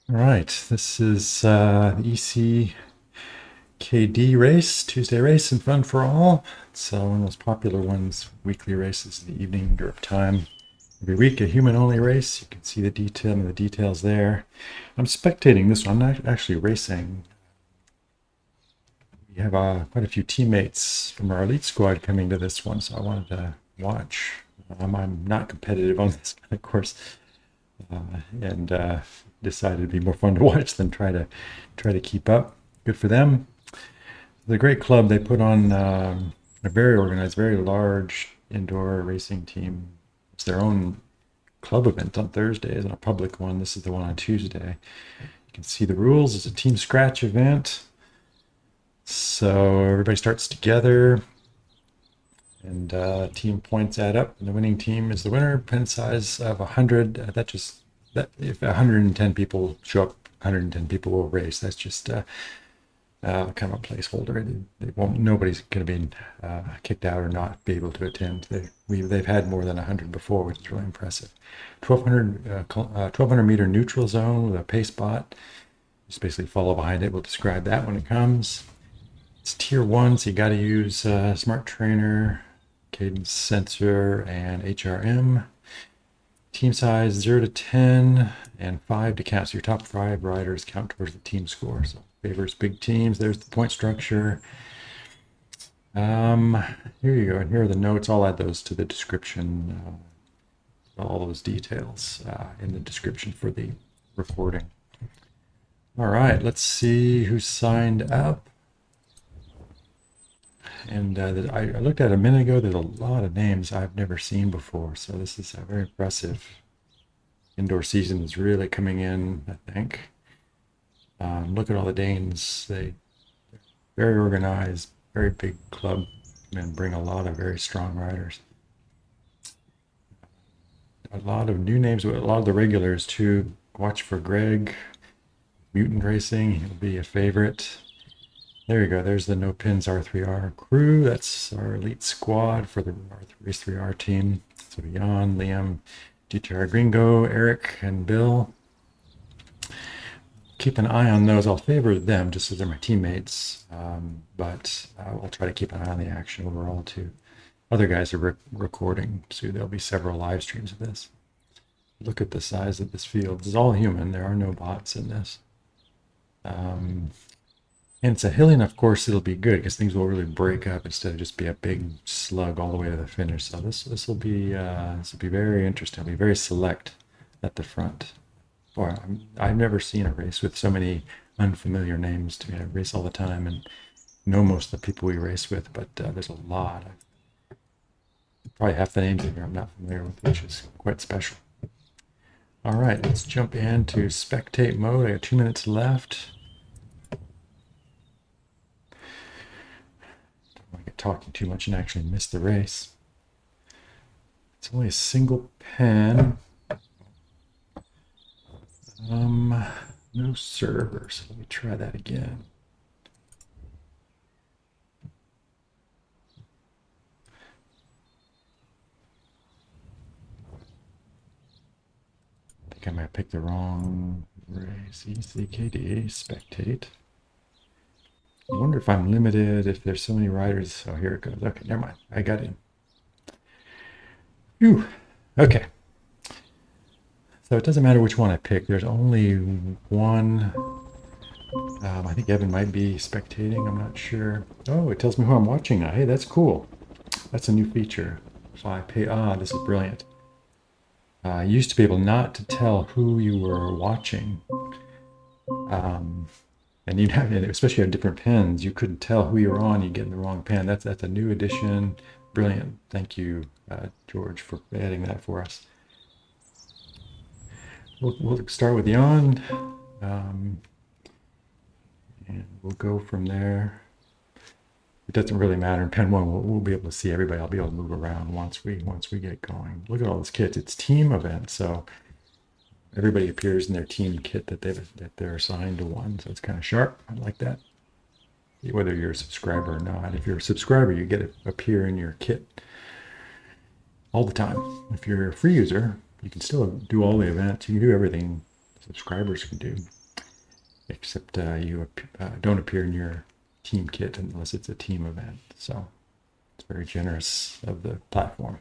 All right, this is the eCKD race, Tuesday race and fun for all. It's one of those popular ones, weekly races in the evening Europe time. Every week, a human-only race. You can see the details there. I'm spectating this one. I'm not actually racing. We have quite a few teammates from our elite squad coming to this one, so I wanted to watch. I'm not competitive on this kind of course, and decided it'd be more fun to watch than try to keep up. Good for them. The great club, they put on a very organized, very large indoor racing team. It's their own club event on Thursdays and a public one. This is the one on Tuesday. You can see the rules. It's a team scratch event. So everybody starts together and team points add up, and the winning team is the winner. Pen size of 100. That if 110 people show up, 110 people will race. That's just kind of a placeholder. They won't. Nobody's going to be kicked out or not be able to attend. They've had more than 100 before, which is really impressive. 1200 meter neutral zone with a pace bot. Just basically follow behind it. We'll describe that when it comes. It's tier 1, so you got to use Smart Trainer, cadence sensor, and HRM. Team size 0 to 10 and 5 to count. So your top 5 riders count towards the team score. So favors big teams. There's the point structure. Here you go. And here are the notes. I'll add those to the description. All those details in the description for the recording. All right, let's see who signed up. And I looked at a minute ago. There's a lot of names I've never seen before. So this is very impressive. Indoor season is really coming in, I think. Look at all the Danes. They're very organized, very big club, and bring a lot of very strong riders. A lot of new names, a lot of the regulars too. Watch for Greg, Mutant Racing. He'll be a favorite. There you go. There's the No Pins R3R crew. That's our elite squad for the Race 3R team. So Jan, Liam, GTR Gringo, Eric, and Bill. Keep an eye on those. I'll favor them just as they're my teammates, but I'll try to keep an eye on the action overall too. Other guys are recording, so there'll be several live streams of this. Look at the size of this field. This is all human. There are no bots in this. And it's a hilly enough course, it'll be good because things will really break up instead of just be a big slug all the way to the finish. So this will be very interesting. It'll be very select at the front. Boy, I've never seen a race with so many unfamiliar names to me. I race all the time and know most of the people we race with, but there's a lot. Probably half the names in here I'm not familiar with, which is quite special. All right, let's jump into spectate mode. I got 2 minutes left. Don't want to get talking too much and actually miss the race. It's only a single pen. No server, so let me try that again. I think I might pick the wrong race. eCKD, spectate. I wonder if I'm limited, if there's so many riders. Oh, here it goes. Okay, never mind. I got in. Phew. Okay. So it doesn't matter which one I pick. There's only one. I think Evan might be spectating. I'm not sure. Oh, it tells me who I'm watching now. Hey, that's cool. That's a new feature. So I pay. This is brilliant. I used to be able not to tell who you were watching. And you'd have, especially on different pens, you couldn't tell who you were on. You get in the wrong pen. That's a new addition. Brilliant. Thank you, George, for adding that for us. We'll start with Jan, and we'll go from there. It doesn't really matter in pen 1. We'll be able to see everybody. I'll be able to move around once we get going. Look at all those kits. It's team event, so everybody appears in their team kit that they're assigned to one. So it's kind of sharp. I like that. Whether you're a subscriber or not. If you're a subscriber, you get to appear in your kit all the time. If you're a free user, you can still do all the events. You can do everything subscribers can do. except you don't appear in your team kit unless it's a team event. So it's very generous of the platform.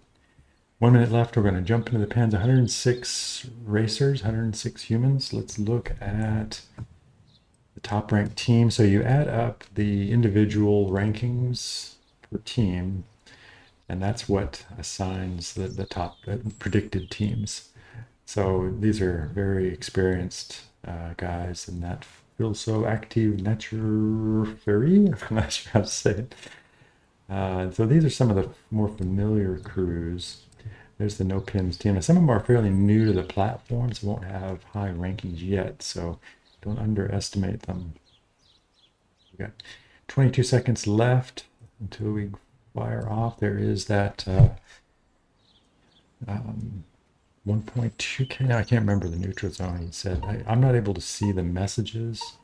1 minute left. We're going to jump into the pens. 106 racers, 106 humans. Let's look at the top ranked team. So you add up the individual rankings per team, and that's what assigns the top predicted teams. So these are very experienced guys, and that feels so active naturally. I'm not sure how to say it. So these are some of the more familiar crews. There's the no pins team. Now, some of them are fairly new to the platform, so won't have high rankings yet. So don't underestimate them. We got 22 seconds left until we fire off. There is that 1.2K. Now I can't remember the neutral zone. He said I'm not able to see the messages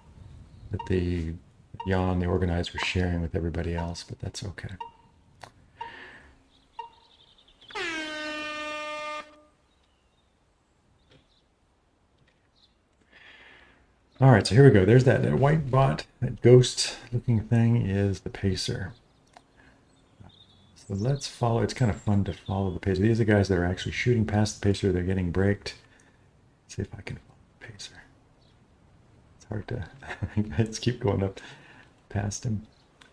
that the organizer, was sharing with everybody else, but that's okay. All right, so here we go. There's that white bot, that ghost looking thing is the pacer. So let's follow. It's kind of fun to follow the pacer. These are the guys that are actually shooting past the pacer. They're getting braked. Let's see if I can follow the pacer. It's hard to, guys keep going up past him. I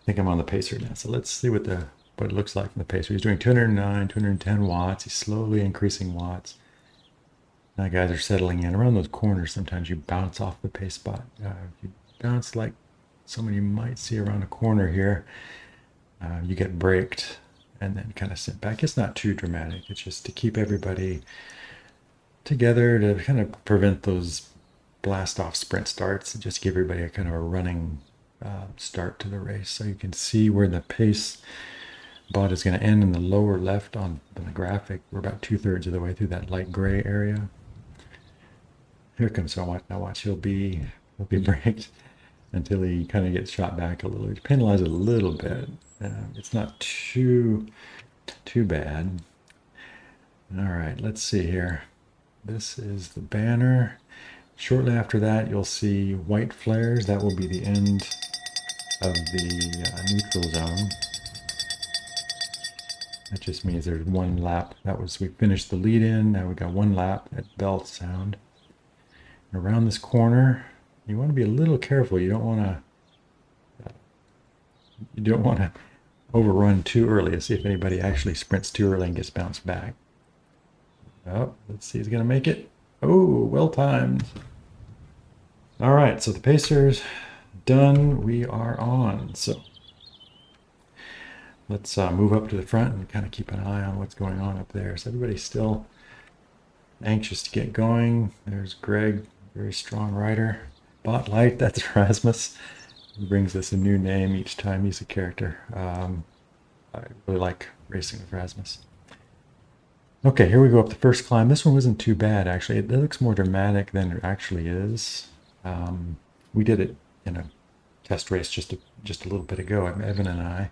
think I'm on the pacer now. So let's see what it looks like from the pacer. He's doing 209, 210 watts. He's slowly increasing watts. Now guys are settling in. Around those corners, sometimes you bounce off the pace spot. You bounce like someone you might see around a corner here. You get braked and then kind of sent back. It's not too dramatic. It's just to keep everybody together to kind of prevent those blast off sprint starts and just give everybody a kind of a running start to the race. So you can see where the pace bot is going to end in the lower left on the graphic. We're about 2/3 of the way through that light gray area. Here comes so now watch, he'll be braked until he kind of gets shot back a little. He's penalized a little bit. It's not too bad. All right, let's see here. This is the banner. Shortly after that, you'll see white flares. That will be the end of the neutral zone. That just means there's one lap. We finished the lead in. Now we got one lap at bell sound. Around this corner, you want to be a little careful. You don't want to overrun too early. Let's see if anybody actually sprints too early and gets bounced back. Oh, let's see, he's going to make it. Oh, well timed. All right, so the pacer's done. We are on. So let's move up to the front and kind of keep an eye on what's going on up there. So everybody's still anxious to get going. There's Greg, very strong rider. Bot Light, that's Rasmus. He brings us a new name each time he's a character. I really like racing with Rasmus. Okay, here we go up the first climb. This one wasn't too bad, actually. It looks more dramatic than it actually is. We did it in a test race just a little bit ago, Evan and I.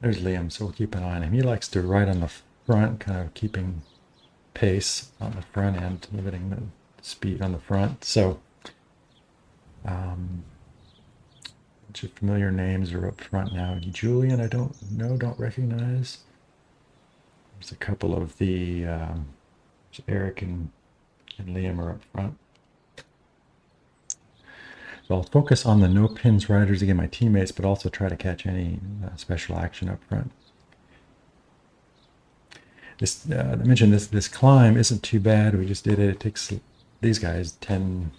There's Liam, so we'll keep an eye on him. He likes to ride on the front, kind of keeping pace on the front end, limiting the speed on the front. So a bunch of familiar names are up front now. Julian, I don't recognize. There's a couple of the Eric and Liam are up front. So I'll focus on the no pins riders, again, my teammates, but also try to catch any special action up front. I mentioned this climb isn't too bad. We just did it. It takes these guys 10,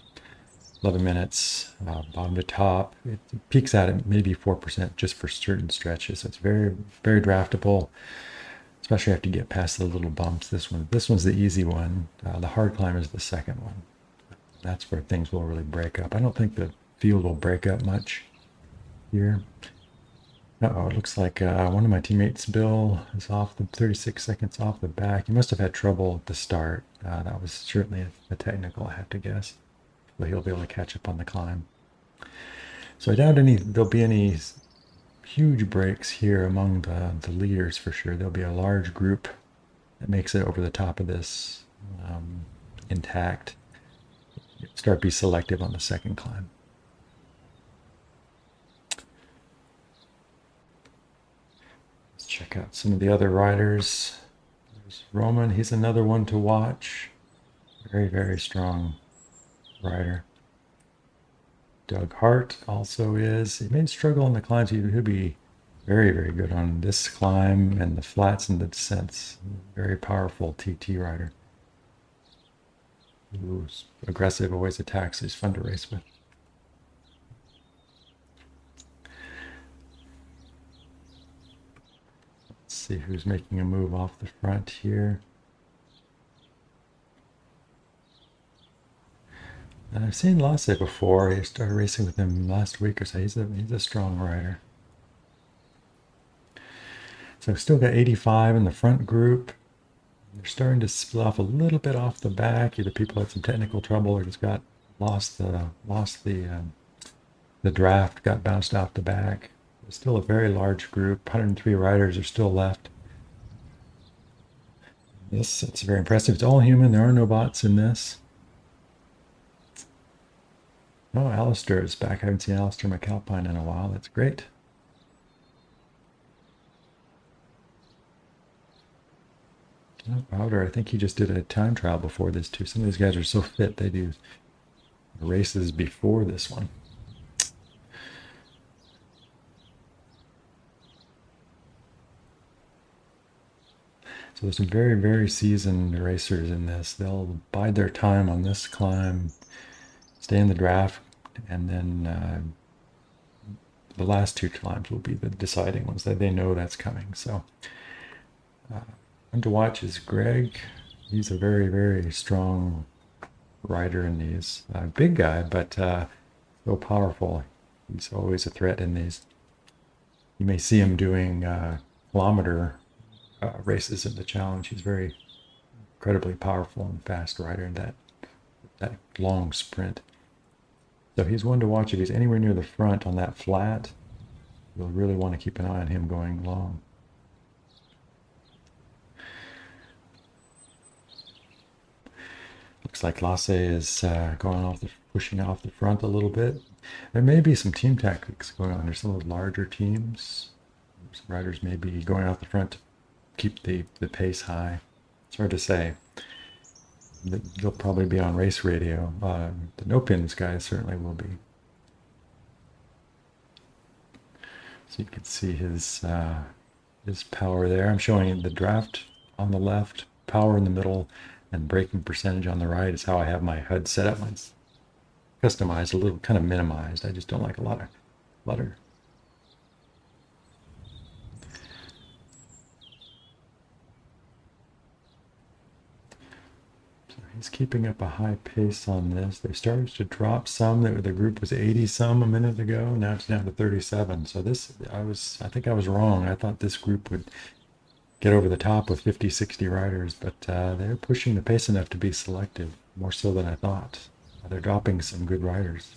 11 minutes, bottom to top. It peaks out at maybe 4% just for certain stretches. So it's very, very draftable, especially after you get past the little bumps. This one's the easy one. The hard climb is the second one. That's where things will really break up. I don't think the field will break up much here. Uh-oh, it looks like one of my teammates, Bill, is off the 36 seconds off the back. He must have had trouble at the start. That was certainly a technical, I have to guess. But he'll be able to catch up on the climb. So I doubt there'll be any huge breaks here among the leaders for sure. There'll be a large group that makes it over the top of this intact. start be selective on the second climb. Let's check out some of the other riders. There's Roman. He's another one to watch. Very, very strong rider. Doug Hart also is. He may struggle on the climbs. He'll be very, very good on this climb and the flats and the descents. Very powerful TT rider. Who's aggressive, always attacks. He's fun to race with. Let's see who's making a move off the front here. And I've seen Lasse before. I started racing with him last week or so. He's a strong rider. So I've still got 85 in the front group. They're starting to split off a little bit off the back. Either people had some technical trouble or just got lost the draft, got bounced off the back. There's still a very large group. 103 riders are still left. This, it's very impressive. It's all human. There are no bots in this. Oh, Alistair is back. I haven't seen Alistair McAlpine in a while. That's great. Oh, Powder, I think he just did a time trial before this too. Some of these guys are so fit, they do races before this one. So there's some very, very seasoned racers in this. They'll bide their time on this climb, stay in the draft, and then the last two climbs will be the deciding ones that they know that's coming. So one to watch is Greg. He's a very, very strong rider in these. Big guy, but so powerful. He's always a threat in these. You may see him doing kilometer races in the challenge. He's very incredibly powerful and fast rider in that long sprint. So he's one to watch. If he's anywhere near the front on that flat, you'll really want to keep an eye on him going long. Looks like Lasse is pushing off the front a little bit. There may be some team tactics going on. There's some of the larger teams. Some riders may be going off the front to keep the pace high. It's hard to say. They'll probably be on race radio. The no pins guys certainly will be. So you can see his power there. I'm showing the draft on the left, power in the middle, and braking percentage on the right is how I have my HUD set up. Mine's customized, a little kind of minimized. I just don't like a lot of clutter. He's keeping up a high pace on this. They started to drop some. The group was 80 some a minute ago. Now it's down to 37. So this, I think I was wrong. I thought this group would get over the top with 50, 60 riders, but they're pushing the pace enough to be selective, more so than I thought. They're dropping some good riders.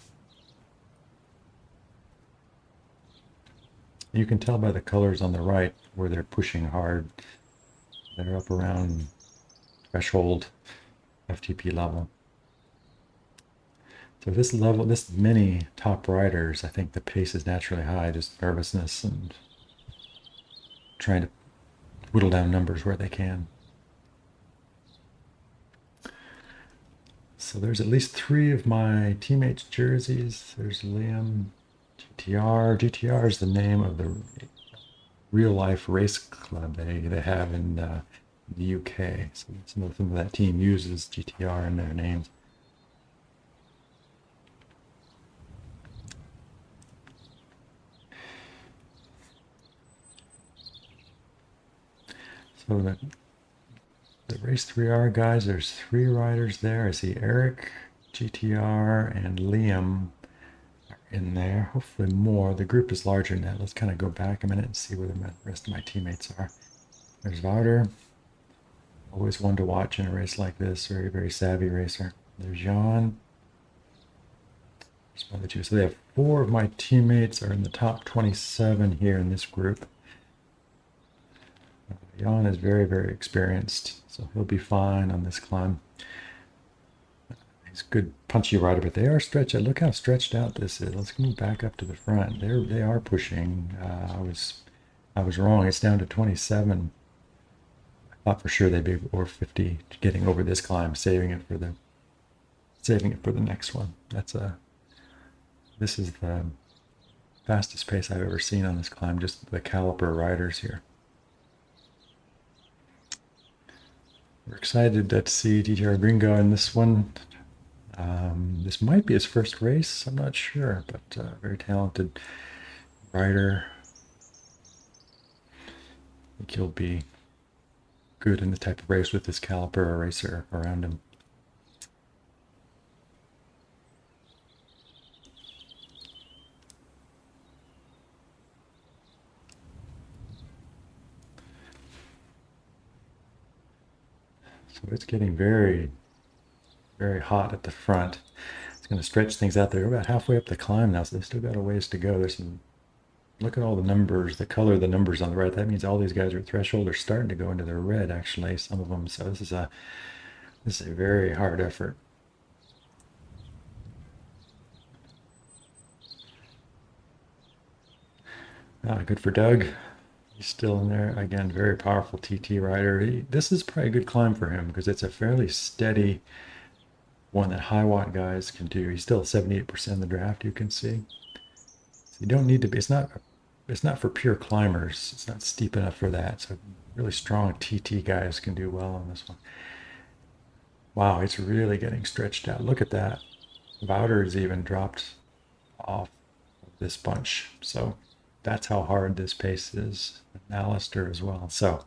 You can tell by the colors on the right where they're pushing hard. They're up around threshold FTP level. So this many top riders, I think the pace is naturally high, just nervousness and trying to whittle down numbers where they can. So there's at least 3 of my teammates' jerseys. There's Liam, GTR. GTR is the name of the real life race club they have in the UK. So some of that team uses GTR in their names. So the race 3R guys, there's 3 riders there. I see Eric, GTR, and Liam are in there. Hopefully more. The group is larger than that. Let's kind of go back a minute and see where the rest of my teammates are. There's Wouter. Always one to watch in a race like this. Very, very savvy racer. There's Jan. There's the 2. So they have 4 of my teammates are in the top 27 here in this group. Jan is very, very experienced, so he'll be fine on this climb. He's a good punchy rider, but they are stretched out. Look how stretched out this is. Let's move back up to the front. They are pushing. I was wrong. It's down to 27. I thought for sure they'd be over 50, getting over this climb, saving it for the next one. This is the fastest pace I've ever seen on this climb. Just the caliper riders here. We're excited to see TTR Gringo in this one. This might be his first race. I'm not sure, but very talented rider. I think he'll be good in the type of race with this caliper racer around him. So it's getting very, very hot at the front. It's going to stretch things out there. We're about halfway up the climb now, so they've still got a ways to go. Look at all the numbers, the color of the numbers on the right. That means all these guys are at threshold are starting to go into the red, actually, some of them. So this is a very hard effort. Good for Doug. He's still in there. Again, very powerful TT rider. This is probably a good climb for him because it's a fairly steady one that high watt guys can do. He's still 78% in the draft, you can see. So you don't need to be, it's not for pure climbers. It's not steep enough for that. So really strong TT guys can do well on this one. Wow, it's really getting stretched out. Look at that. Wouter's even dropped off of this bunch. So that's how hard this pace is. And Alistair as well. So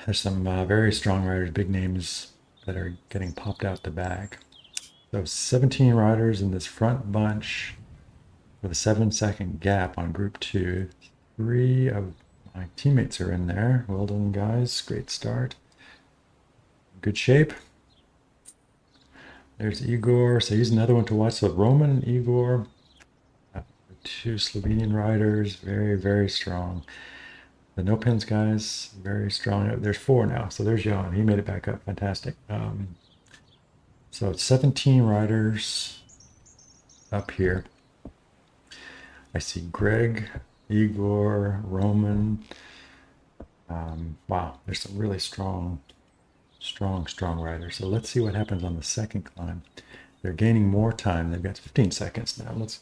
there's some very strong riders, big names that are getting popped out the back. So 17 riders in this front bunch with a 7-second gap on group 2. 3 of my teammates are in there. Well done, guys. Great start. Good shape. There's Igor. So he's another one to watch. So Roman and Igor, 2 Slovenian riders, very, very strong. The no pins guys, very strong. There's 4 now. So there's Jan. He made it back up. Fantastic. So it's 17 riders up here. I see Greg, Igor, Roman. Wow, there's some really strong riders. So let's see what happens on the second climb. They're gaining more time. They've got 15 seconds now. Let's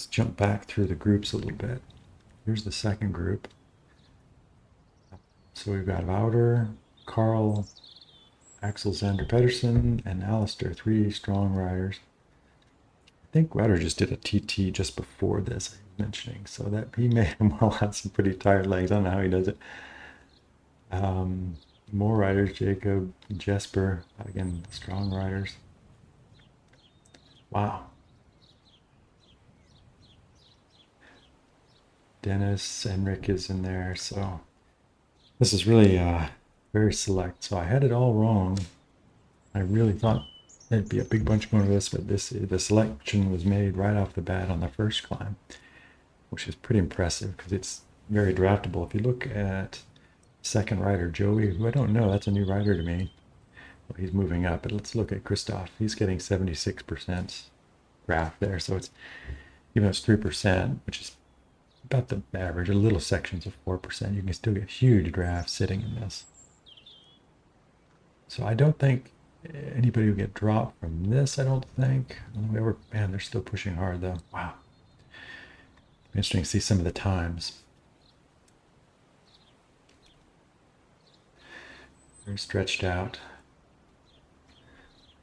jump back through the groups a little bit. Here's the second group. So we've got Wouter, Carl, Axel Zander Pedersen, and Alistair, 3 strong riders. I think Wouter just did a TT just before this, I was mentioning, so that he may well have some pretty tired legs. I don't know how he does it. More riders, Jacob, Jesper, again, strong riders. Wow. Dennis, Enric is in there, so this is really very select. So I had it all wrong. I really thought there'd be a big bunch more of this, but the selection was made right off the bat on the first climb, which is pretty impressive because it's very draftable. If you look at second rider, Joey, who I don't know, that's a new rider to me. Well, he's moving up, but let's look at Christoph. He's getting 76% draft there, so it's even though it's 3%, which is about the average. A little sections of 4%. You can still get huge drafts sitting in this. So I don't think anybody will get dropped from this. I don't think. Man, they're still pushing hard though. Wow. Interesting to see some of the times. They're stretched out.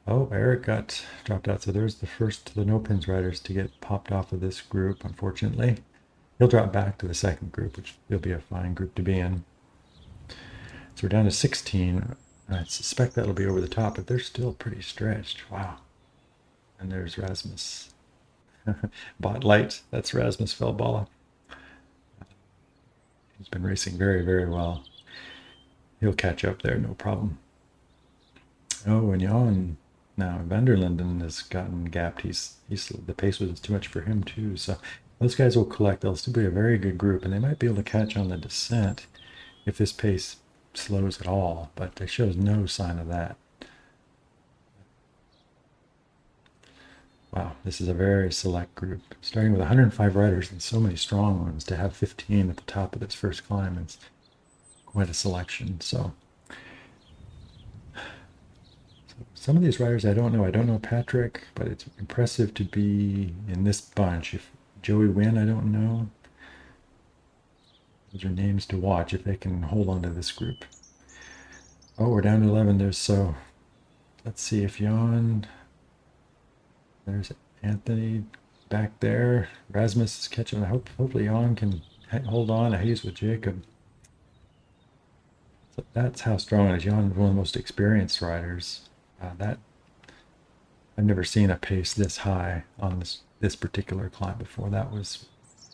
Oh, Eric got dropped out. So there's the first of the no pins riders to get popped off of this group, unfortunately. He'll drop back to the second group, which will be a fine group to be in. So we're down to 16. I suspect that'll be over the top, but they're still pretty stretched. Wow. And there's Rasmus. Bot light. That's Rasmus Feldbala. He's been racing very, very well. He'll catch up there, no problem. Oh, and Jan now Vanderlinden has gotten gapped. The pace was too much for him too. So those guys will collect. They'll still be a very good group, and they might be able to catch on the descent if this pace slows at all. But there shows no sign of that. This is a very select group, starting with 105 riders and so many strong ones. To have 15 at the top of this first climb is quite a selection. So some of these riders I don't know. I don't know Patrick, but it's impressive to be in this bunch. If Joey Wynn, I don't know. Those are names to watch if they can hold on to this group. Oh, we're down to 11. Let's see if there's Anthony back there. Rasmus is catching. Hopefully Jan can hold on. He's with Jacob. So that's how strong it is. Jan is one of the most experienced riders. That I've never seen a pace this high on this particular climb before. That was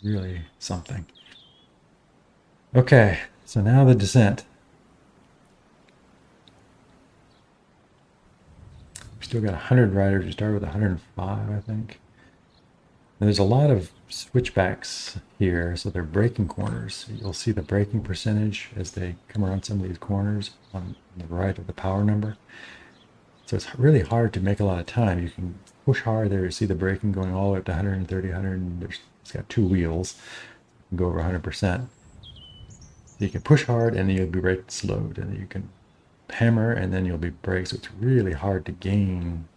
really something. Okay, so now the descent. We still got 100 riders. We started with 105, I think. And there's a lot of switchbacks here, so they're braking corners. You'll see the braking percentage as they come around some of these corners on the right of the power number. So it's really hard to make a lot of time. You can push hard there. You see the braking going all the way up to 130, 100. It's got two wheels. You can go over 100%. You can push hard and then you'll be right slowed, and you can hammer and then you'll be braked. So it's really hard to gain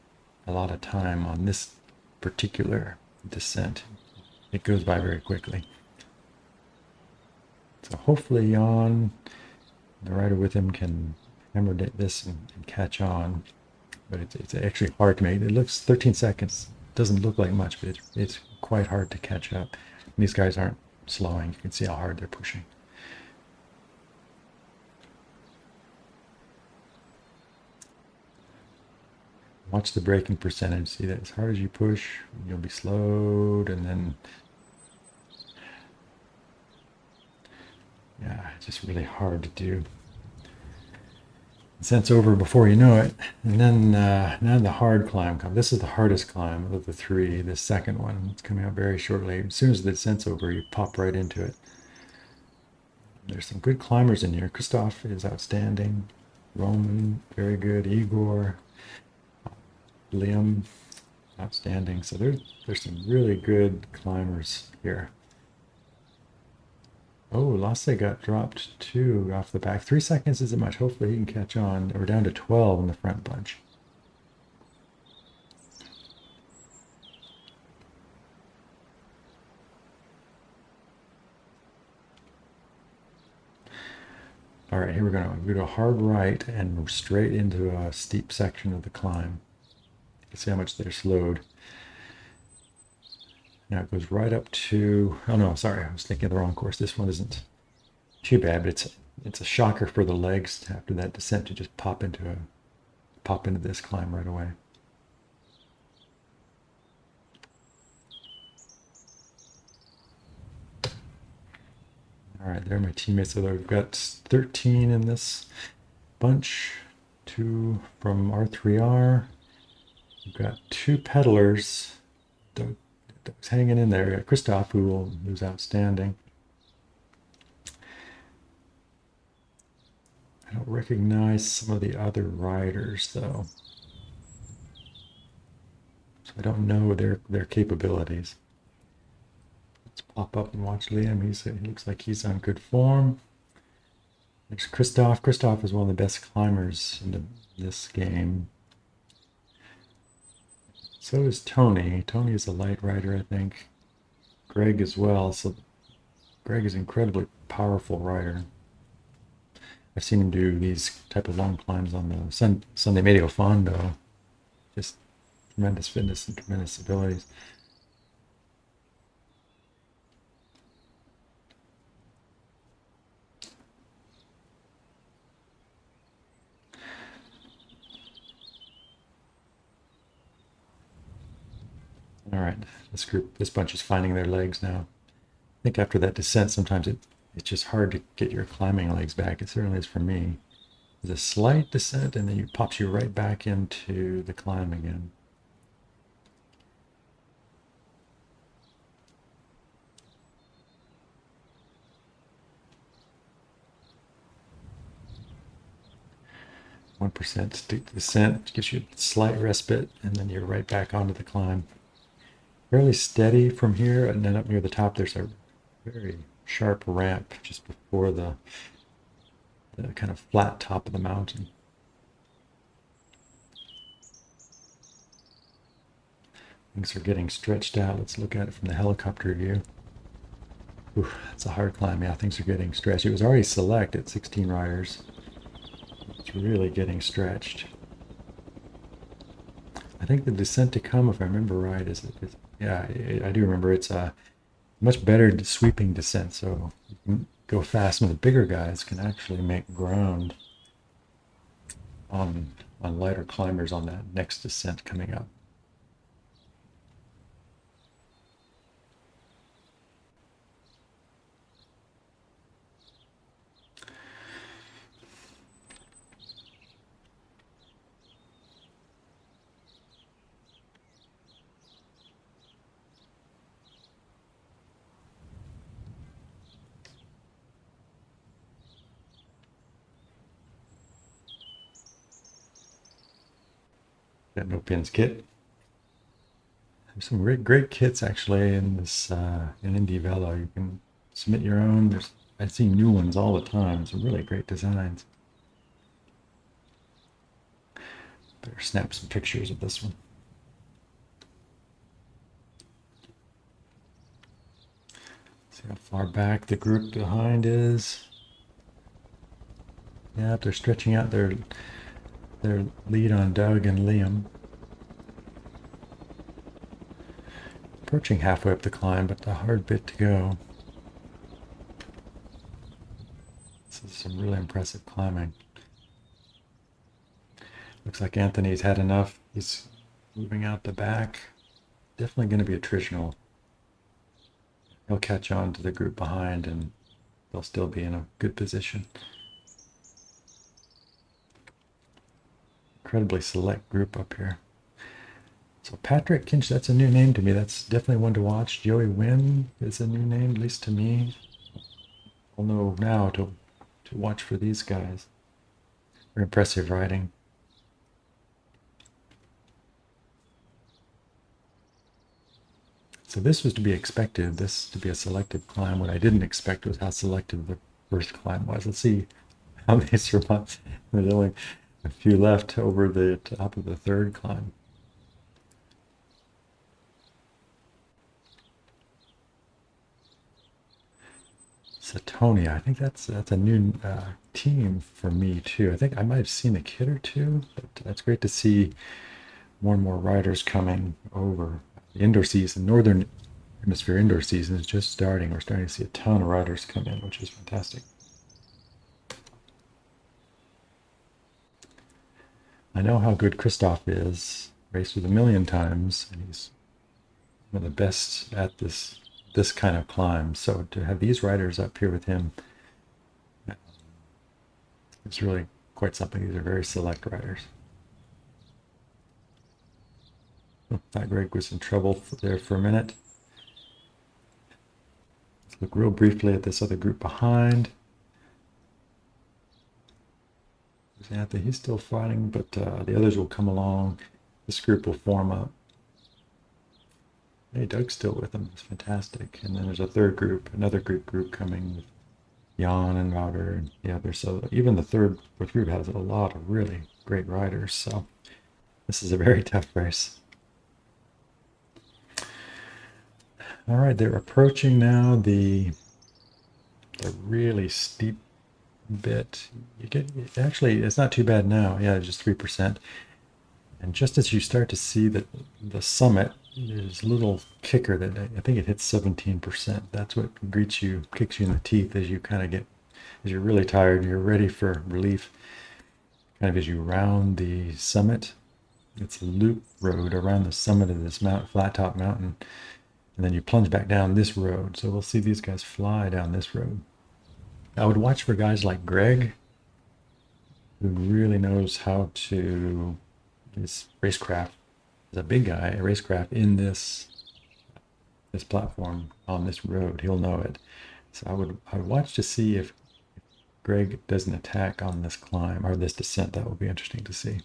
a lot of time on this particular descent. It goes by very quickly. So hopefully Jan, the rider with him, can hammer this and catch on. But it's actually hard to make. It looks 13 seconds. Doesn't look like much, but it's quite hard to catch up. And these guys aren't slowing. You can see how hard they're pushing. Watch the braking percentage. See that as hard as you push, you'll be slowed, and then yeah, it's just really hard to do. Descent's over before you know it, and then now the hard climb comes. This is the hardest climb of the three. The second one, it's coming up very shortly. As soon as the descent's over, you pop right into it. There's some good climbers in here. Christoph is outstanding. Roman, very good. Igor, Liam, outstanding. So there's some really good climbers here. Oh, Lasse got dropped 2 off the back. 3 seconds isn't much. Hopefully he can catch on. We're down to 12 in the front bunch. All right, here we're going to go hard right and straight into a steep section of the climb. You can see how much they're slowed. Now it goes right up to, oh no, sorry, I was thinking of the wrong course. This one isn't too bad, but it's a shocker for the legs after that descent to just pop into this climb right away. All right, there are my teammates. So we've got 13 in this bunch, 2 from R3R. We've got 2 pedalers. Doug's hanging in there. We got Christoph, who's outstanding. I don't recognize some of the other riders though, so I don't know their capabilities. Let's pop up and watch Liam. He looks like he's on good form. There's Christoph. Christoph is one of the best climbers in this game. So is Tony. Tony is a light rider, I think. Greg as well. So Greg is an incredibly powerful rider. I've seen him do these type of long climbs on the Sunday Medio Fondo. Just tremendous fitness and tremendous abilities. All right, this bunch is finding their legs now. I think after that descent, sometimes it's just hard to get your climbing legs back. It certainly is for me. There's a slight descent, and then it pops you right back into the climb again. .1% descent gives you a slight respite, and then you're right back onto the climb. fairly steady from here, and then up near the top there's a very sharp ramp just before the kind of flat top of the mountain. Things are getting stretched out. Let's look at it from the helicopter view. Ooh, that's a hard climb. Yeah, things are getting stretched. It was already select at 16 riders. It's really getting stretched. I think the descent to come, if I remember right, yeah, I do remember it's a much better sweeping descent, so you can go fast. Some of the bigger guys can actually make ground on lighter climbers on that next descent coming up. Got no pins kit. There's some great kits actually in this in IndieVelo. You can submit your own. I see new ones all the time. Some really great designs. Better snap some pictures of this one. See how far back the group behind is. Yeah, they're stretching out their lead on Doug and Liam. Approaching halfway up the climb, but a hard bit to go. This is some really impressive climbing. Looks like Anthony's had enough. He's moving out the back. Definitely going to be attritional. He'll catch on to the group behind and they'll still be in a good position. Incredibly select group up here. So Patrick Kinch, that's a new name to me. That's definitely one to watch. Joey Wynn is a new name, at least to me. I'll know now to watch for these guys. Very impressive riding. So this was to be expected, this to be a selective climb. What I didn't expect was how selective the first climb was. Let's see how they survive. There's only a few left over the top of the third climb. Satonia, I think that's a new team for me too. I think I might have seen a kid or two, but that's great to see more and more riders coming over. The indoor season, Northern Hemisphere indoor season is just starting. We're starting to see a ton of riders come in, which is fantastic. I know how good Christoph is. Raced with a million times, and he's one of the best at this kind of climb. So to have these riders up here with him is really quite something. These are very select riders. Thought Greg was in trouble there for a minute. Let's look real briefly at this other group behind. Anthony, he's still fighting, but the others will come along. This group will form up. Hey, Doug's still with them. It's fantastic. And then there's a third group, another group coming with Jan and Router and the others. So even the fourth group has a lot of really great riders. So this is a very tough race. All right, they're approaching now the really steep bit. Actually, it's not too bad now. Yeah, just 3%. And just as you start to see that the summit, there's a little kicker that I think it hits 17%. That's what kicks you in the teeth as you kind of as you're really tired, you're ready for relief. Kind of as you round the summit, it's a loop road around the summit of this flat top mountain. And then you plunge back down this road. So we'll see these guys fly down this road. I would watch for guys like Greg, who really knows how to, his racecraft is a big guy, a racecraft in this platform on this road. He'll know it. So I would watch to see if Greg does an attack on this climb or this descent. That would be interesting to see.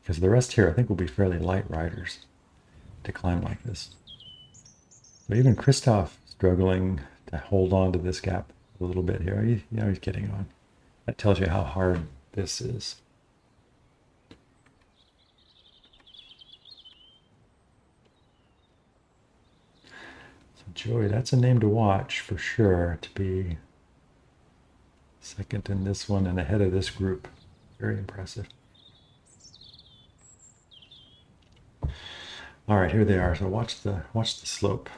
Because the rest here I think will be fairly light riders to climb like this. So even Christoph struggling to hold on to this gap a little bit here. He's getting on. That tells you how hard this is. So Joey, that's a name to watch for sure, to be second in this one and ahead of this group. Very impressive. All right, here they are. So watch the slope.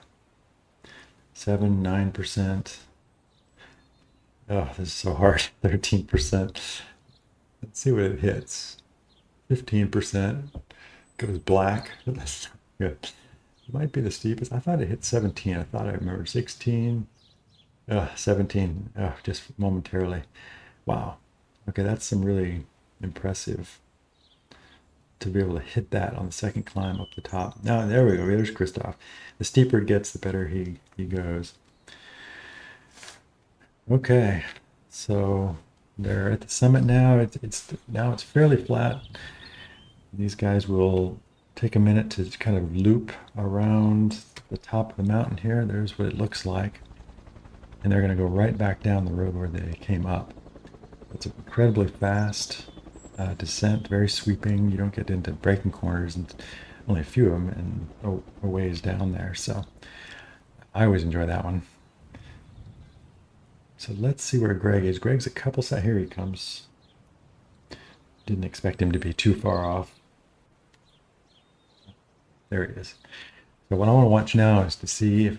7, 9%. Oh, this is so hard. 13%. Let's see what it hits. 15%. Goes black. That's good. It might be the steepest. I thought it hit 17. I thought I remembered 16. 17. Just momentarily. Wow. Okay, that's some really impressive to be able to hit that on the second climb up the top. Now, there we go. There's Christoph. The steeper it gets, the better he goes. Okay, so they're at the summit now. It's fairly flat. These guys will take a minute to kind of loop around the top of the mountain here. There's what it looks like. And they're going to go right back down the road where they came up. It's an incredibly fast descent, very sweeping. You don't get into breaking corners, and only a few of them, and a ways down there. So I always enjoy that one. So let's see where Greg is. Greg's a couple set. Here he comes. Didn't expect him to be too far off. There he is. So what I want to watch now is to see if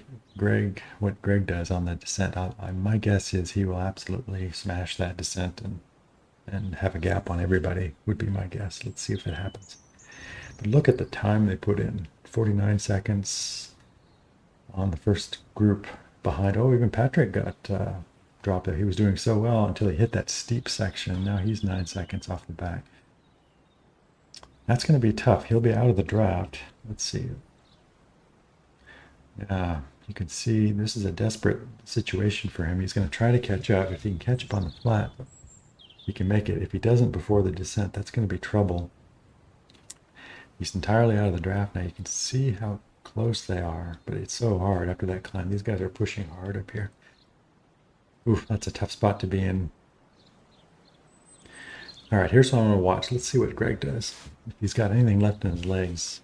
what Greg does on the descent. My guess is he will absolutely smash that descent and have a gap on everybody, would be my guess. Let's see if it happens. But look at the time they put in. 49 seconds on the first group behind. Oh, even Patrick got dropped there. He was doing so well until he hit that steep section. Now he's 9 seconds off the back. That's going to be tough. He'll be out of the draft. Let's see. Yeah, you can see this is a desperate situation for him. He's going to try to catch up. If he can catch up on the flat, he can make it. If he doesn't before the descent, that's going to be trouble. He's entirely out of the draft now. You can see how close they are, but it's so hard after that climb. These guys are pushing hard up here. Oof, that's a tough spot to be in. All right, here's what I'm going to watch. Let's see what Greg does. If he's got anything left in his legs,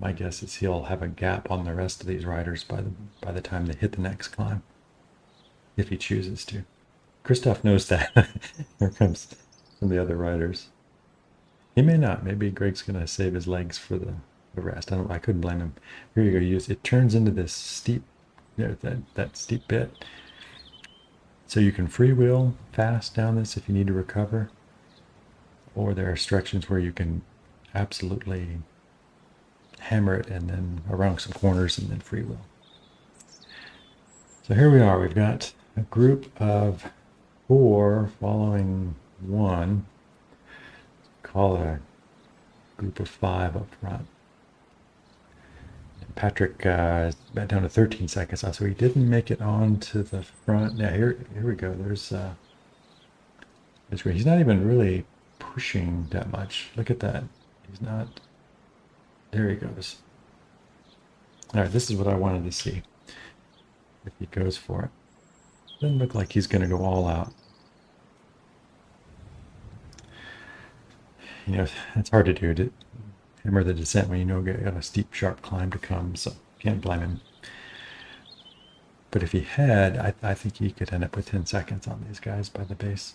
my guess is he'll have a gap on the rest of these riders by the time they hit the next climb, if he chooses to. Christoph knows that. Here comes some of the other riders. He may not. Maybe Greg's going to save his legs for the rest. I couldn't blame him. Here you go. It turns into this steep, that steep bit. So you can freewheel fast down this if you need to recover, or there are sections where you can absolutely hammer it and then around some corners and then freewheel. So here we are. We've got a group of 4 following 1. Call it a group of 5 up front. And Patrick is down to 13 seconds now, so he didn't make it onto the front. Now here we go. There's great. He's not even really pushing that much. Look at that. He's not. There he goes. All right, this is what I wanted to see. If he goes for it. Doesn't look like he's going to go all out. You know, it's hard to do, to hammer the descent when you know you got a steep, sharp climb to come, so can't blame him. But if he had, I think he could end up with 10 seconds on these guys by the base.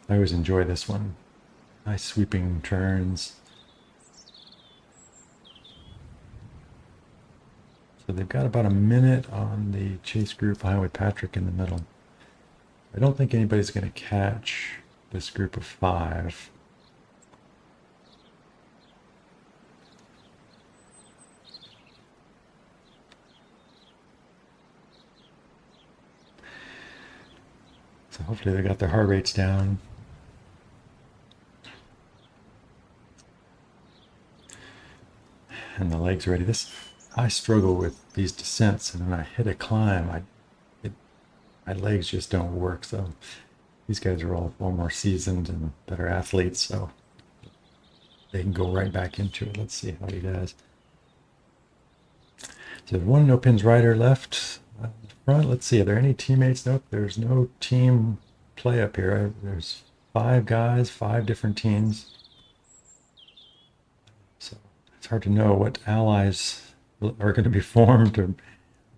I always enjoy this one. Nice sweeping turns. So they've got about a minute on the chase group behind with Patrick in the middle. I don't think anybody's going to catch this group of 5. So hopefully they got their heart rates down. And the legs ready. I struggle with these descents, and when I hit a climb, my legs just don't work. So these guys are all far more seasoned and better athletes. So they can go right back into it. Let's see how he does. So one no pins right or left front. Let's see. Are there any teammates? Nope. There's no team play up here. There's 5 guys, 5 different teams. So it's hard to know what allies are going to be formed or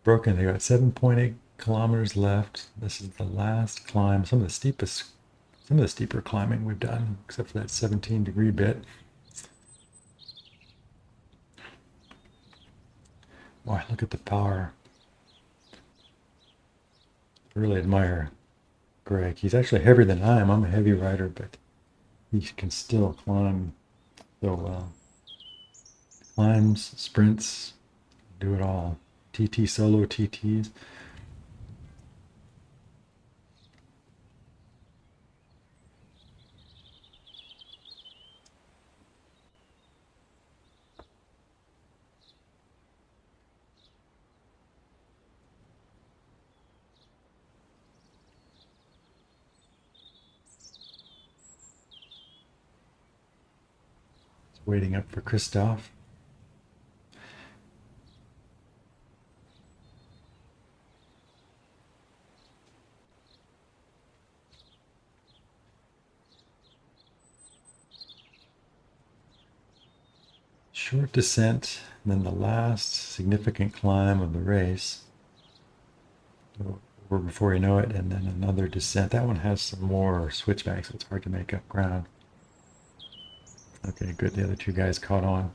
broken. They got 7.8 kilometers left. This is the last climb. Some of the steeper climbing we've done, except for that 17-degree bit. Boy, look at the power. I really admire Greg. He's actually heavier than I am. I'm a heavy rider, but he can still climb so well. Climbs, sprints, do it all. TT solo TTs. Waiting up for Christoph. Short descent, and then the last significant climb of the race. Or before you know it, and then another descent. That one has some more switchbacks, so it's hard to make up ground. Okay, good. The other 2 guys caught on.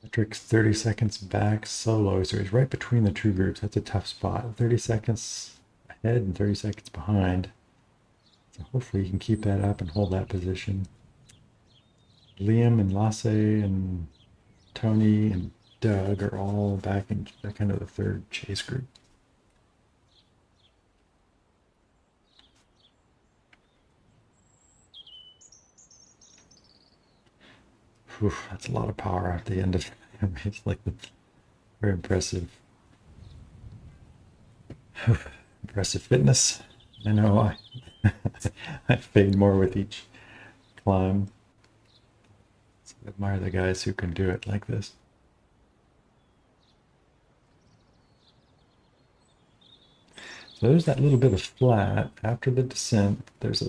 Patrick's 30 seconds back solo, so he's right between the 2 groups. That's a tough spot. 30 seconds ahead and 30 seconds behind. So hopefully you can keep that up and hold that position. Liam and Lasse and Tony and Doug are all back in kind of the 3rd chase group. Whew, that's a lot of power at the end of it. It's like very impressive. Impressive fitness. I know I fade more with each climb. So I admire the guys who can do it like this. So there's that little bit of flat after the descent. There's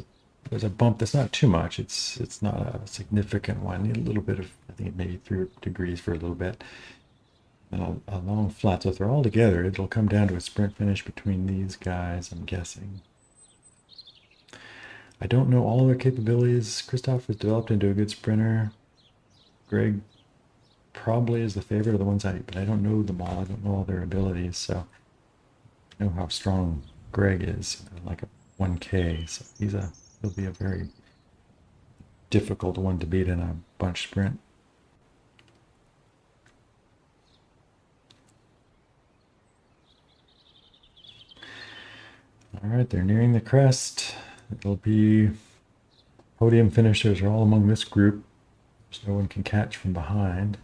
a bump that's not too much. It's not a significant one. Need a little bit of, I think maybe 3 degrees for a little bit. And a long flat. So if they're all together, it'll come down to a sprint finish between these guys, I'm guessing. I don't know all their capabilities. Christoph has developed into a good sprinter. Greg probably is the favorite of the ones but I don't know them all. I don't know all their abilities, so I know how strong Greg is, like a 1K. So he'll be a very difficult one to beat in a bunch sprint. All right, they're nearing the crest. It'll be podium finishers are all among this group, so no one can catch from behind.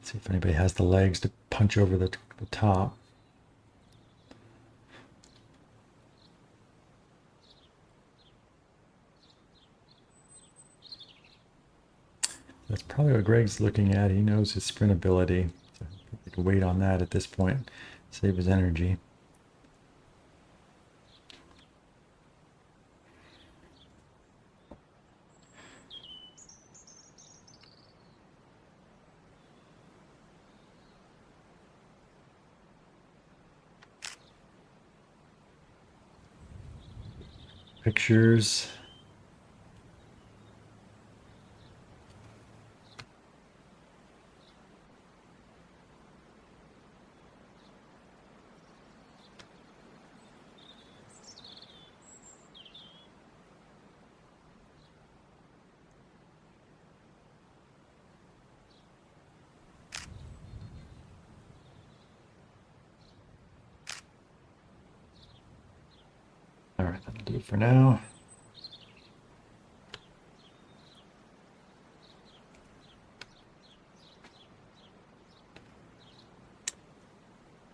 See if anybody has the legs to punch over the top. That's probably what Greg's looking at. He knows his sprint ability. So he can wait on that at this point, save his energy. Pictures. it for now.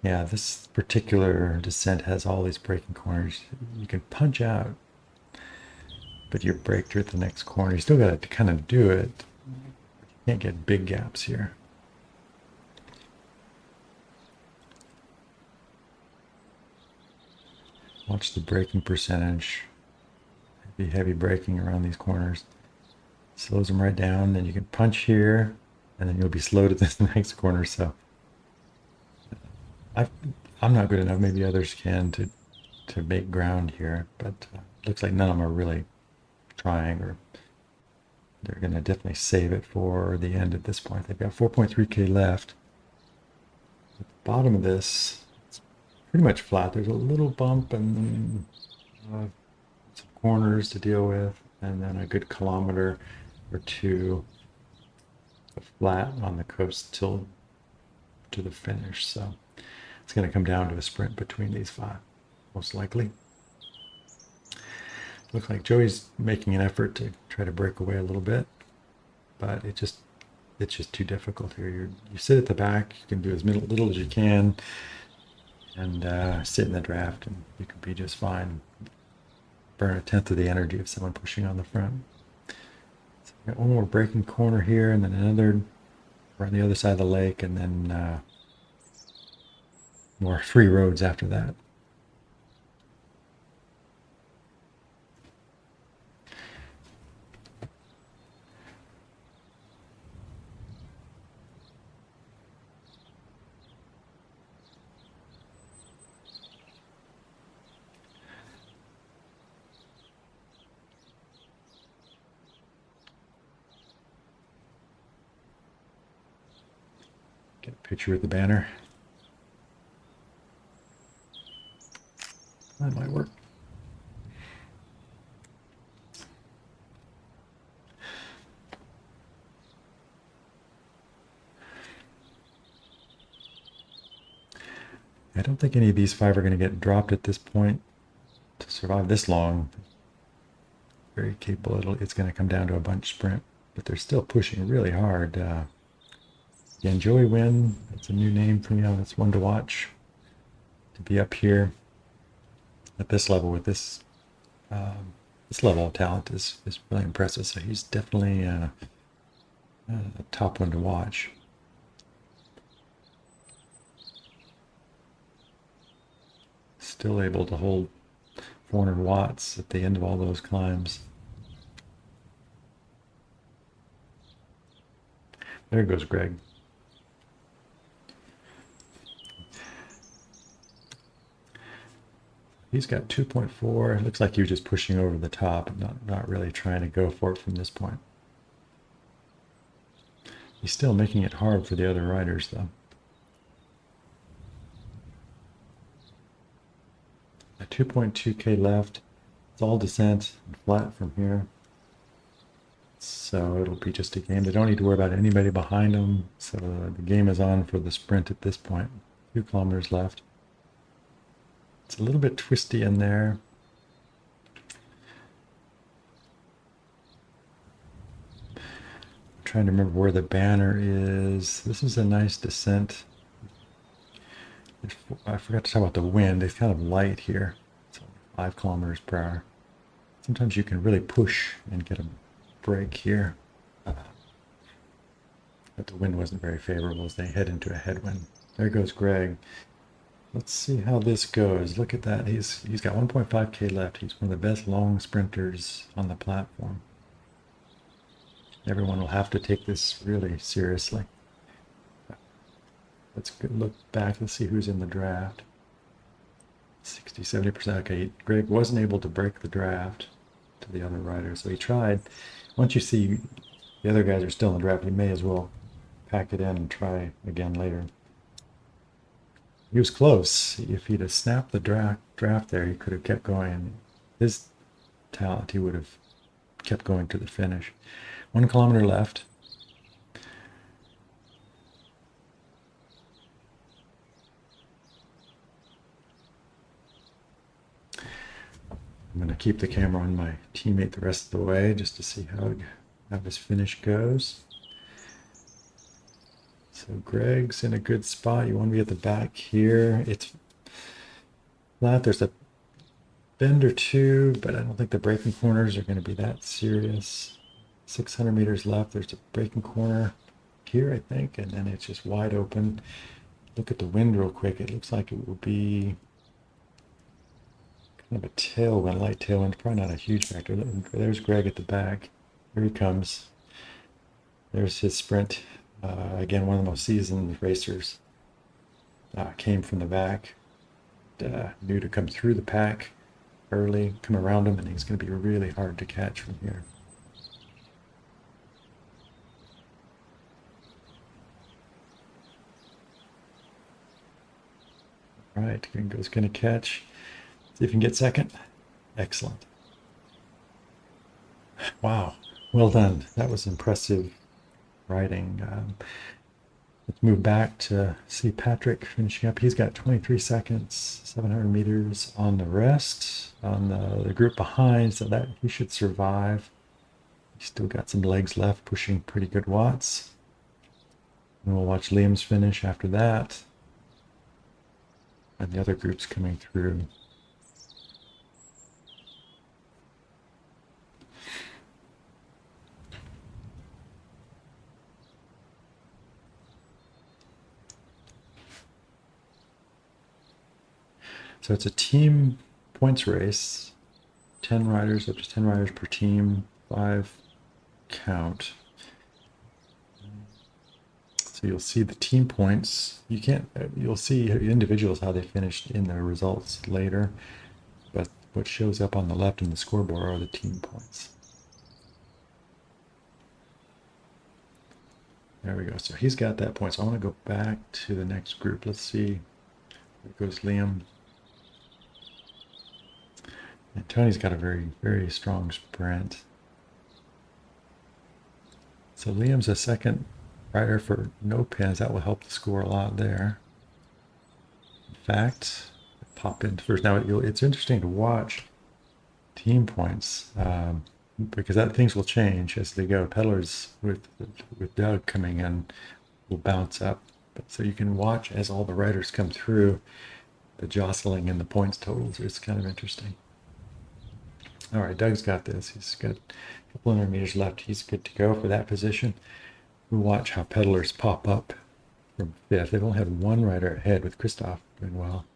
Yeah, this particular descent has all these braking corners. You can punch out, but you're braked at the next corner. You still got to kind of do it. You can't get big gaps here. Watch the braking percentage. Heavy braking around these corners. Slows them right down. Then you can punch here, and then you'll be slowed at the next corner. So I'm not good enough. Maybe others can to make ground here, but looks like none of them are really trying, or they're going to definitely save it for the end at this point. They've got 4.3K left. At the bottom of this, it's pretty much flat. There's a little bump and some corners to deal with, and then a good kilometer or two of flat on the coast till to the finish. So it's going to come down to a sprint between these five, most likely. Looks like Joey's making an effort to try to break away a little bit, but it's just too difficult here. You sit at the back, you can do as little as you can, and sit in the draft, and you can be just fine. Burn a tenth of the energy of someone pushing on the front. So we got one more braking corner here, and then another. We're on the other side of the lake, and then more free roads after that. Get a picture of the banner. That might work. I don't think any of these five are going to get dropped at this point to survive this long. Very capable. It's going to come down to a bunch sprint, but they're still pushing really hard. Again, Joey Wynn, that's a new name for me. That's one to watch. To be up here at this level with this level of talent is really impressive. So he's definitely a top one to watch. Still able to hold 400 watts at the end of all those climbs. There goes Greg. He's got 2.4. Looks like you're just pushing over the top, not really trying to go for it from this point. He's still making it hard for the other riders, though. A 2.2K left. It's all descent and flat from here. So it'll be just a game. They don't need to worry about anybody behind them. So the game is on for the sprint at this point. 2 kilometers left. It's a little bit twisty in there. I'm trying to remember where the banner is. This is a nice descent. I forgot to talk about the wind. It's kind of light here. It's only 5 kilometers per hour. Sometimes you can really push and get a break here. But the wind wasn't very favorable as they head into a headwind. There goes Greg. Let's see how this goes. Look at that. He's got 1.5K left. He's one of the best long sprinters on the platform. Everyone will have to take this really seriously. Let's look back and see who's in the draft. 60, 70%. Okay, Greg wasn't able to break the draft to the other riders, so he tried. Once you see the other guys are still in the draft, you may as well pack it in and try again later. He was close. If he'd have snapped the draft there, he could have kept going. His talent, he would have kept going to the finish. 1 kilometer left. I'm going to keep the camera on my teammate the rest of the way just to see how this finish goes. So Greg's in a good spot. You want to be at the back here. It's flat. There's a bend or two, but I don't think the braking corners are going to be that serious. 600 meters left. There's a braking corner here, I think, and then it's just wide open. Look at the wind real quick. It looks like it will be kind of a tailwind, light tailwind, probably not a huge factor. There's Greg at the back. Here he comes. There's his sprint. Again, one of the most seasoned racers. Came from the back. Knew to come through the pack early, come around him, and he's going to be really hard to catch from here. All right, Gringo's going to catch. See if he can get second. Excellent. Wow, well done. That was impressive riding. Let's move back to see Patrick finishing up. He's got 23 seconds, 700 meters on the rest, on the group behind, so that he should survive. He's still got some legs left, pushing pretty good watts. And we'll watch Liam's finish after that. And the other groups coming through. So it's a team points race, 10 riders, up to 10 riders per team, 5 count. So you'll see the team points. You'll see individuals, how they finished in their results later, but what shows up on the left in the scoreboard are the team points. There we go. So he's got that point. So I want to go back to the next group. Let's see. There goes Liam. And Tony's got a very, very strong sprint. So Liam's a second rider for no pins. That will help the score a lot there. In fact, pop in first. Now it's interesting to watch team points because things will change as they go. Pedalers with Doug coming in will bounce up. But so you can watch as all the riders come through, the jostling and the points totals. It's kind of interesting. All right, Doug's got this. He's got a couple hundred meters left. He's good to go for that position. We'll watch how pedalers pop up from fifth. They've only had one rider ahead with Christoph doing well.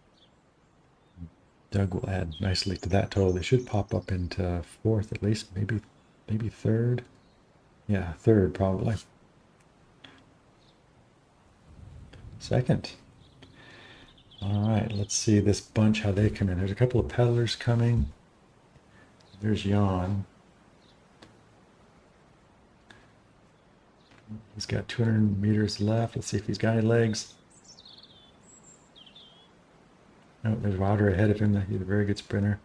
Doug will add nicely to that total. They should pop up into fourth at least, maybe third. Yeah, third probably. Second. All right, let's see this bunch, how they come in. There's a couple of pedalers coming. There's Jan. He's got 200 meters left. Let's see if he's got any legs. Oh, there's Wouter ahead of him. He's a very good sprinter.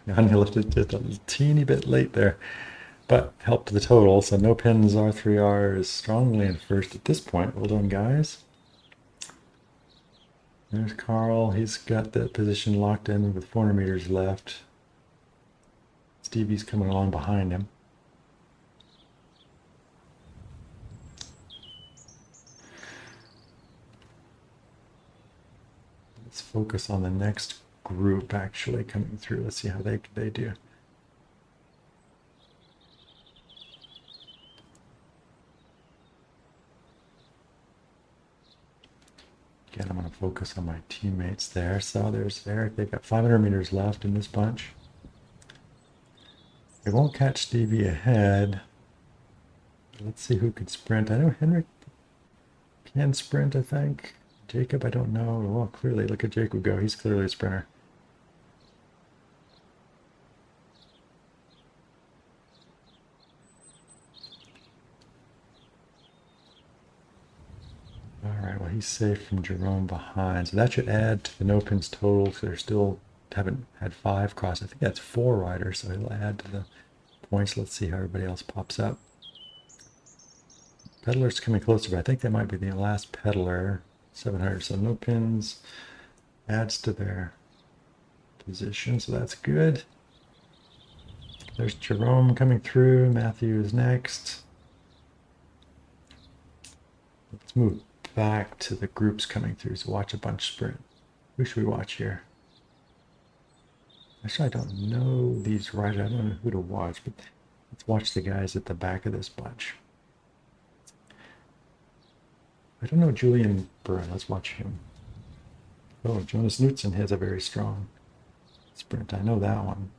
Jan lifted just a teeny bit late there, but helped the total. So no pins, R3R is strongly in first at this point. Well done, guys. There's Carl. He's got that position locked in with 400 meters left. Stevie's coming along behind him. Let's focus on the next group actually coming through. Let's see how they do. Again, I'm going to focus on my teammates there. So there's Eric. They've got 500 meters left in this bunch. They won't catch Stevie ahead. Let's see who could sprint. I know Henrik can sprint, I think. Jacob, I don't know. Well, clearly, look at Jacob go. He's clearly a sprinter. All right, well, he's safe from Jerome behind. So that should add to the no pins total. So they're still haven't had 5 cross. I think that's 4 riders, so he'll add to the points. Let's see how everybody else pops up. Peddler's coming closer, but I think that might be the last peddler. 700, so no pins. Adds to their position, so that's good. There's Jerome coming through. Matthew is next. Let's move back to the groups coming through. So watch a bunch sprint. Who should we watch here? Actually, I don't know these riders. I don't know who to watch, but let's watch the guys at the back of this bunch. I don't know Julian Byrne. Let's watch him. Oh, Jonas Knudsen has a very strong sprint. I know that one.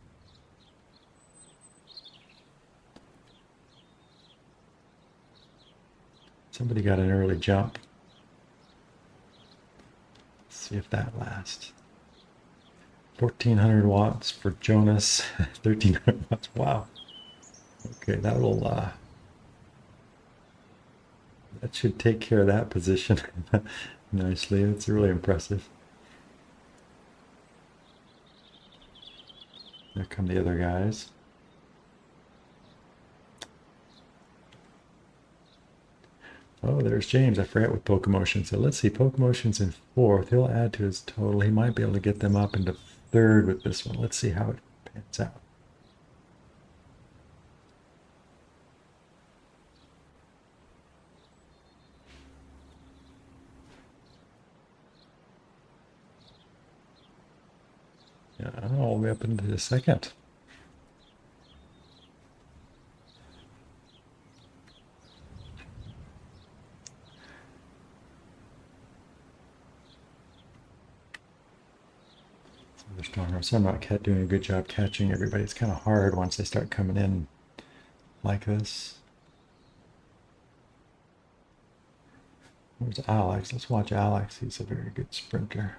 Somebody got an early jump. Let's see if that lasts. 1400 watts for Jonas. 1300 watts. Wow. Okay, that'll that should take care of that position nicely. It's really impressive. There come the other guys. Oh, there's James. I forgot with Pokemotion. So let's see. Pokemotion's in fourth. He'll add to his total. He might be able to get them up into third with this one. Let's see how it pans out. Yeah, all the way up into the second. So I'm not doing a good job catching everybody. It's kind of hard once they start coming in like this. Where's Alex? Let's watch Alex. He's a very good sprinter.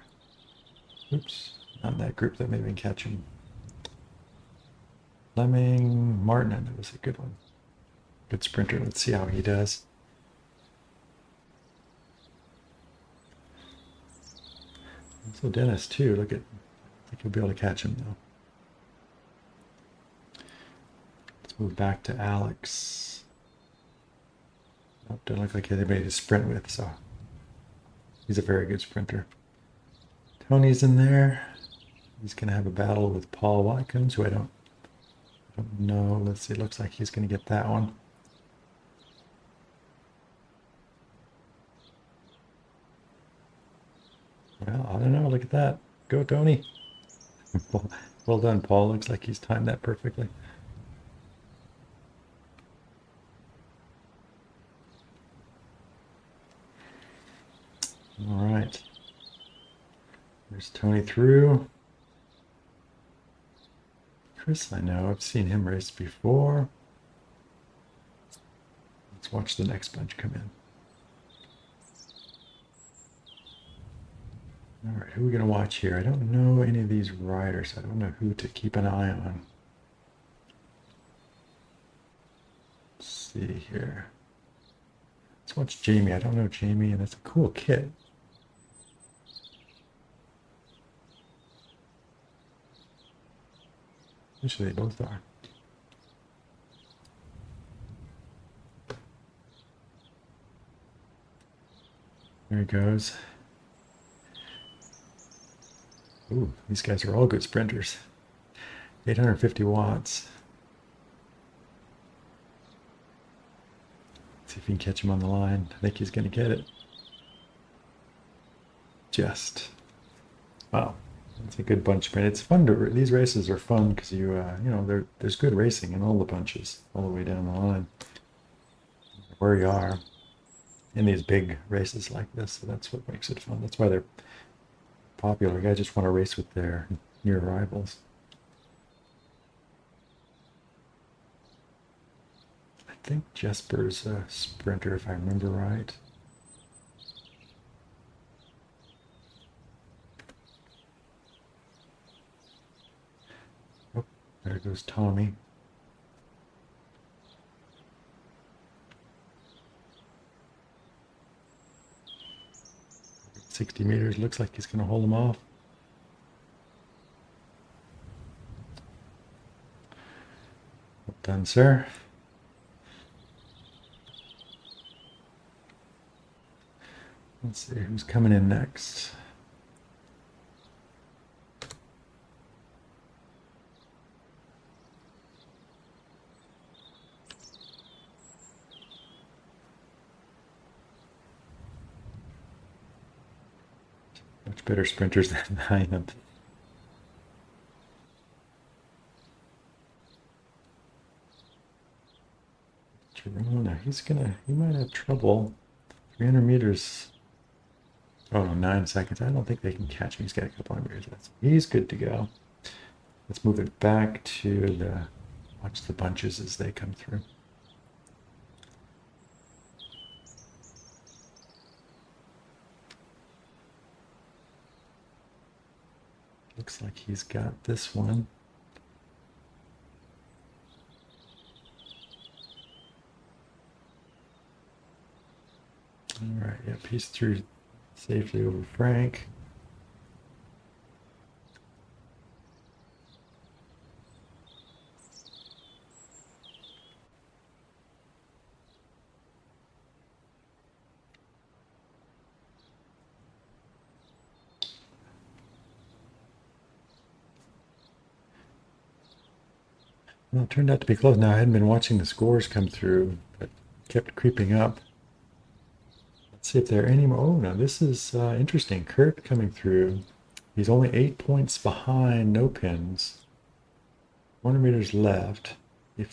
Oops, not in that group that made me catch him. Fleming Martin, that was a good one. Good sprinter. Let's see how he does. So Dennis too. Look at, I think you'll be able to catch him though. Let's move back to Alex. Nope, doesn't look like anybody to sprint with, so he's a very good sprinter. Tony's in there. He's going to have a battle with Paul Watkins, who I don't know. Let's see. It looks like he's going to get that one. Well, I don't know. Look at that. Go, Tony. Well done, Paul. Looks like he's timed that perfectly. All right. There's Tony through. Chris, I know. I've seen him race before. Let's watch the next bunch come in. All right, who are we going to watch here? I don't know any of these riders. I don't know who to keep an eye on. Let's see here. Let's watch Jamie. I don't know Jamie, and it's a cool kit. Actually, they both are. There he goes. Ooh, these guys are all good sprinters. 850 watts. Let's see if we can catch him on the line. I think he's going to get it. Just. Wow. That's a good bunch sprint. It's fun to, these races are fun because you know, there's good racing in all the bunches, all the way down the line. Where you are in these big races like this, so that's what makes it fun. That's why they're popular. Guys just want to race with their near rivals. I think Jesper's a sprinter, if I remember right. Oh, there goes Tommy. $60 meters. Looks like he's going to hold him off. Well done, sir. Let's see who's coming in next. Much better sprinters than I am. Jerome, he might have trouble. 300 meters. Oh, no, 9 seconds. I don't think they can catch him. He's got a couple of meters. He's good to go. Let's move it back to watch the bunches as they come through. Looks like he's got this one. All right, yep, he's through safely over Frank. Well, it turned out to be close. Now, I hadn't been watching the scores come through, but kept creeping up. Let's see if there are any more. Oh, no, this is interesting. Kurt coming through. He's only 8 points behind, no pins. 100 meters left. I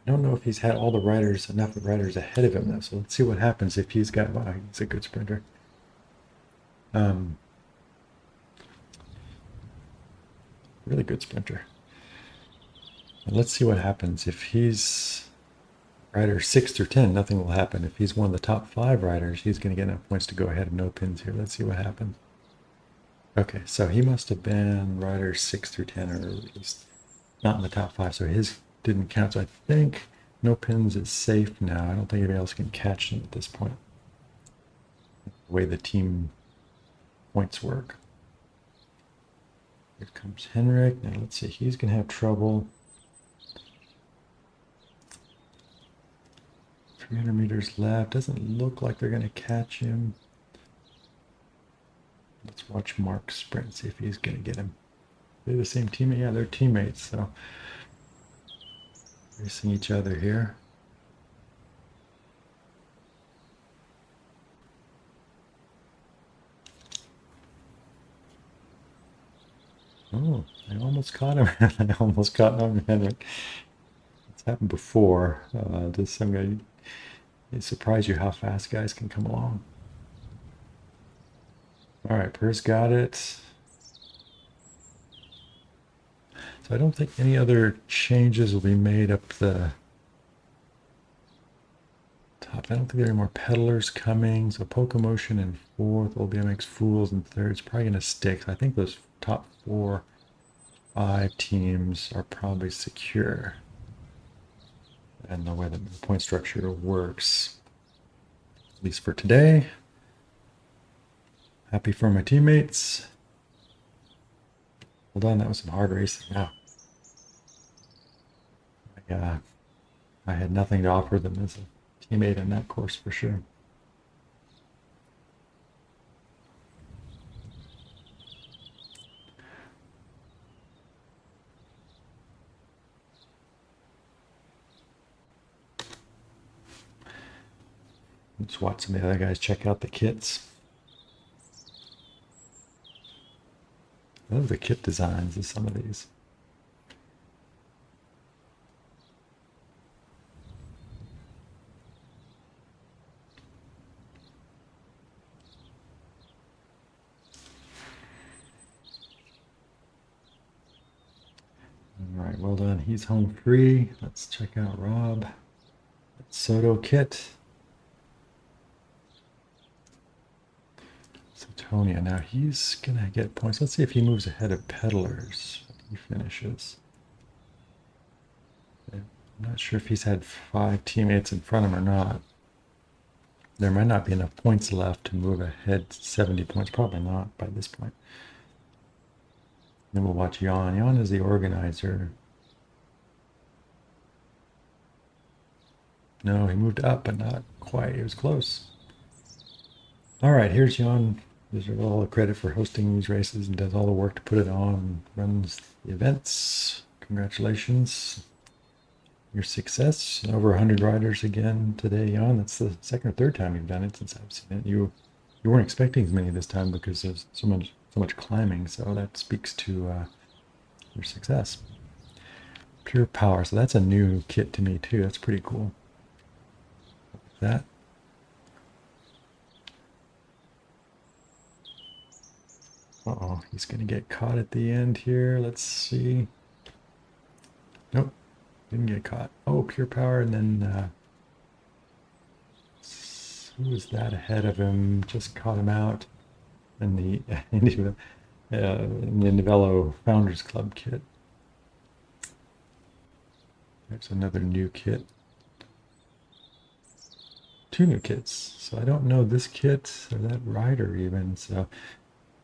don't know if he's had all the riders, enough riders ahead of him though. So let's see what happens if he's got. Wow, he's a good sprinter. Really good sprinter. And let's see what happens if he's rider 6 through 10. Nothing will happen. If he's one of the top 5 riders, he's going to get enough points to go ahead of no pins here. Let's see what happens. Okay, so he must have been rider 6 through 10, or at least not in the top 5. So his didn't count. So I think no pins is safe now. I don't think anybody else can catch him at this point. The way the team points work. Here comes Henrik. Now let's see. He's going to have trouble. 300 meters left. Doesn't look like they're going to catch him. Let's watch Mark sprint, see if he's going to get him. They're the same teammate? Yeah, they're teammates, so racing each other here. Oh, I almost caught him. I almost caught him, Henrik. It's happened before. Does some guy it surprise you how fast guys can come along? All right, Purse got it. So I don't think any other changes will be made up the top. I don't think there are any more pedalers coming. So Pokemotion in 4th, Old BMX Fools in 3rd. It's probably going to stick. I think those top 4, 5 teams are probably secure. And the way the point structure works, at least for today. Happy for my teammates. Hold on, that was some hard racing. Wow. I had nothing to offer them as a teammate in that course for sure. Let's watch some of the other guys check out the kits. I love the kit designs of some of these. All right, well done. He's home free. Let's check out Rob. Soto kit. Sotonia. Now he's going to get points. Let's see if he moves ahead of Peddlers. He finishes. I'm not sure if he's had 5 teammates in front of him or not. There might not be enough points left to move ahead 70 points. Probably not by this point. Then we'll watch Jan. Jan is the organizer. No, he moved up, but not quite. It was close. All right, here's Jan. Deserves all the credit for hosting these races and does all the work to put it on, runs the events. Congratulations. Your success. Over 100 riders again today, Jan. That's the second or third time you've done it since I've seen it. You weren't expecting as many this time because there's so much climbing, so that speaks to your success. Pure power. So that's a new kit to me too. That's pretty cool. That. Uh-oh, he's gonna get caught at the end here. Let's see. Nope, didn't get caught. Oh, pure power, and then who was that ahead of him? Just caught him out in the IndieVelo Founders Club kit. There's another new kit. Two new kits. So I don't know this kit or that rider even. So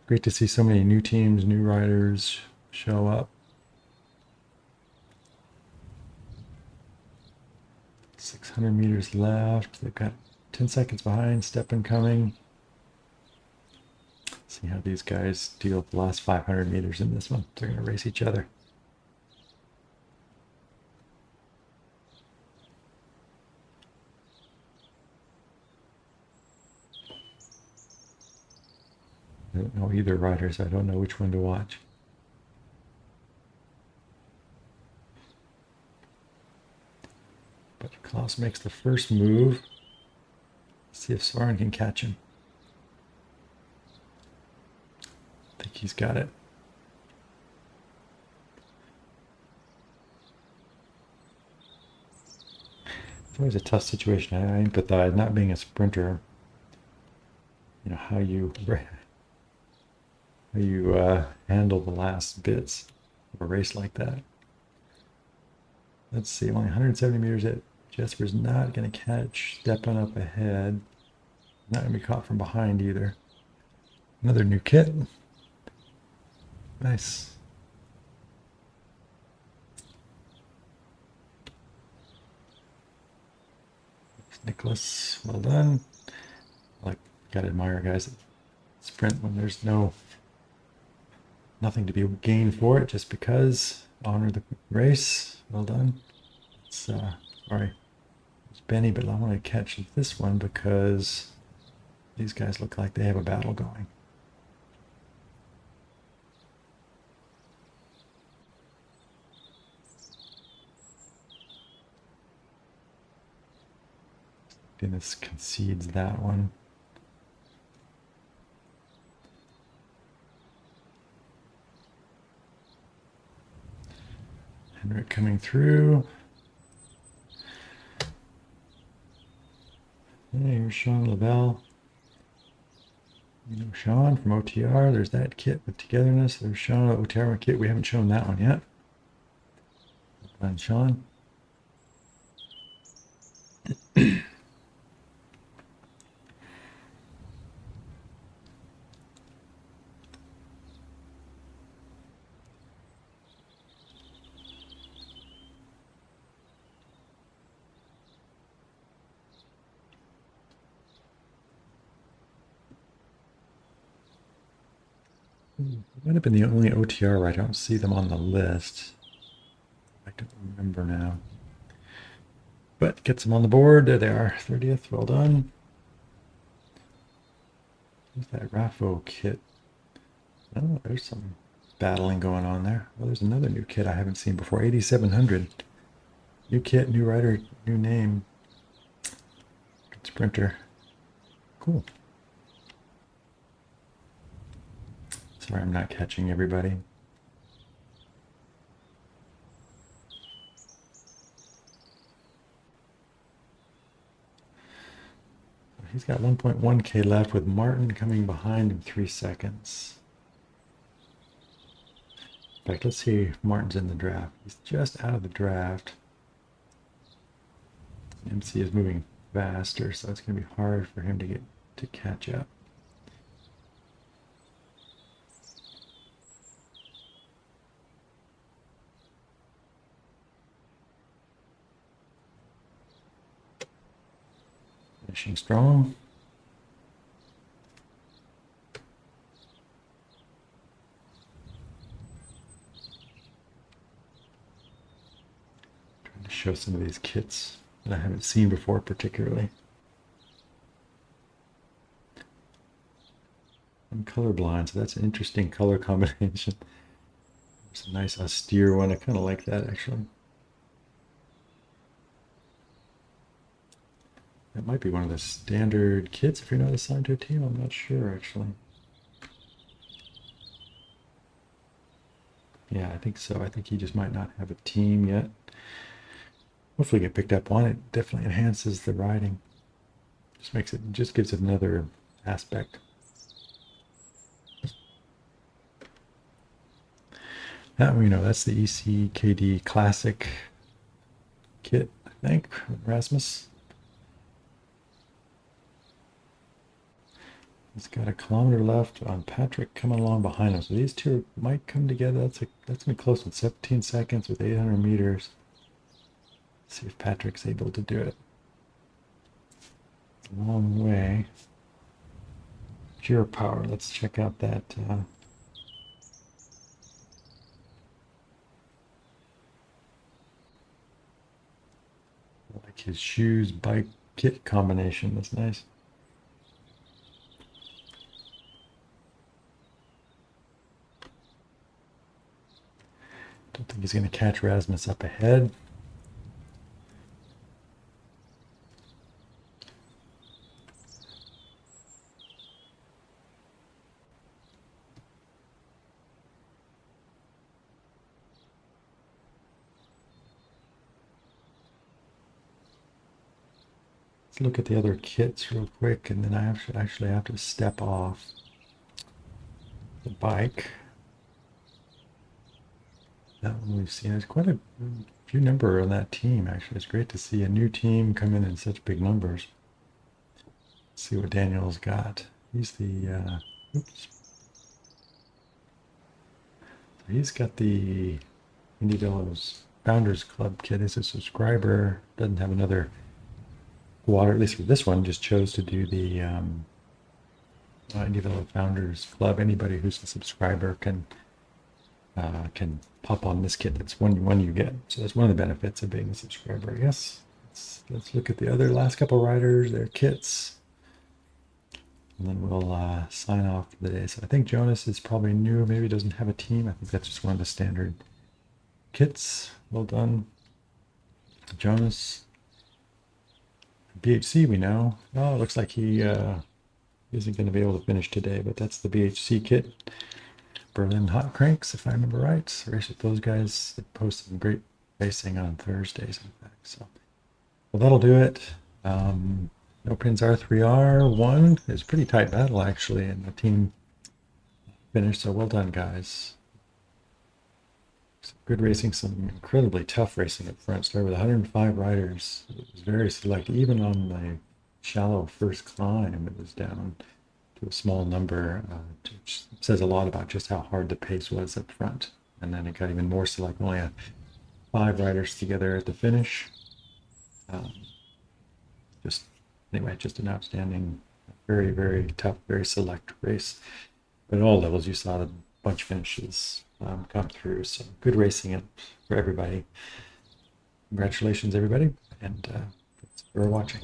great to see so many new teams, new riders show up. 600 meters left. They've got 10 seconds behind, Steppen coming. See how these guys deal with the last 500 meters in this one. They're going to race each other. I don't know either rider, so I don't know which one to watch. But Klaus makes the first move. See if Svarin can catch him. I think he's got it. It's always a tough situation. I empathize, not being a sprinter. You know how you handle the last bits of a race like that. Let's see, only 170 meters it. Jesper's not going to catch Steppen up ahead. Not going to be caught from behind either. Another new kit. Nice. Nicholas, well done. Like, gotta admire guys that sprint when there's nothing to be gained for it, just because. Honor the race. Well done. It's sorry, it's Benny, but I want to catch this one because these guys look like they have a battle going. Dennis concedes that one. Henrik coming through. Hey, here's Sean Lavelle. You know Sean from OTR. There's that kit with togetherness. There's Sean OTR kit. We haven't shown that one yet. Well done, Sean. Might have been the only OTR where I don't see them on the list. I don't remember now. But gets them on the board. There they are. 30th. Well done. Where's that Raffo kit? Oh, there's some battling going on there. Well, there's another new kit I haven't seen before. 8700. New kit, new rider, new name. Good sprinter. Cool. Sorry, I'm not catching everybody. He's got 1.1K left with Martin coming behind in 3 seconds. In fact, let's see if Martin's in the draft. He's just out of the draft. MC is moving faster, so it's going to be hard for him to catch up. Finishing strong. show some of these kits that I haven't seen before particularly. I'm colorblind, so that's an interesting color combination. It's a nice austere one. I kind of like that actually. That might be one of the standard kits if you're not assigned to a team. I'm not sure actually. Yeah, I think so. I think he just might not have a team yet. Hopefully get picked up on it. Definitely enhances the riding. Just gives it another aspect. That that's the eCKD Classic kit, I think, Rasmus. He's got a kilometer left on Patrick coming along behind him. So these two might come together. That's gonna be close in 17 seconds with 800 meters. Let's see if Patrick's able to do it. It's a long way. Pure power. Let's check out that. Like his shoes bike kit combination. That's nice. Don't think he's going to catch Rasmus up ahead. Let's look at the other kits real quick, and then I actually have to step off the bike. That one we've seen. There's quite a few number on that team, actually. It's great to see a new team come in such big numbers. Let's see what Daniel's got. He's the, oops. So he's got the IndieVelo's Founders Club kit. He's a subscriber. Doesn't have another water, at least for this one, just chose to do the IndieVelo Founders Club. Anybody who's a subscriber can pop on this kit. That's one you get. So that's one of the benefits of being a subscriber, I guess. Let's look at the other last couple riders, their kits, and then we'll sign off for the day. So I think Jonas is probably new, maybe doesn't have a team. I think that's just one of the standard kits. Well done, Jonas. BHC we know. Oh, it looks like he isn't going to be able to finish today, but that's the BHC kit. Berlin Hot Cranks, if I remember right. Race with those guys. They posted some great racing on Thursdays, in fact. So, well, that'll do it. No Pins R3R won. It was a pretty tight battle, actually, and the team finished. So well done, guys. Some good racing, some incredibly tough racing up front. Started with 105 riders. It was very select. Even on the shallow first climb, it was down to a small number, which says a lot about just how hard the pace was up front. And then it got even more select. Only had 5 riders together at the finish. Just an outstanding, very, very tough, very select race. But at all levels, you saw the bunch finishes come through. So good racing for everybody. Congratulations, everybody, and thanks for watching.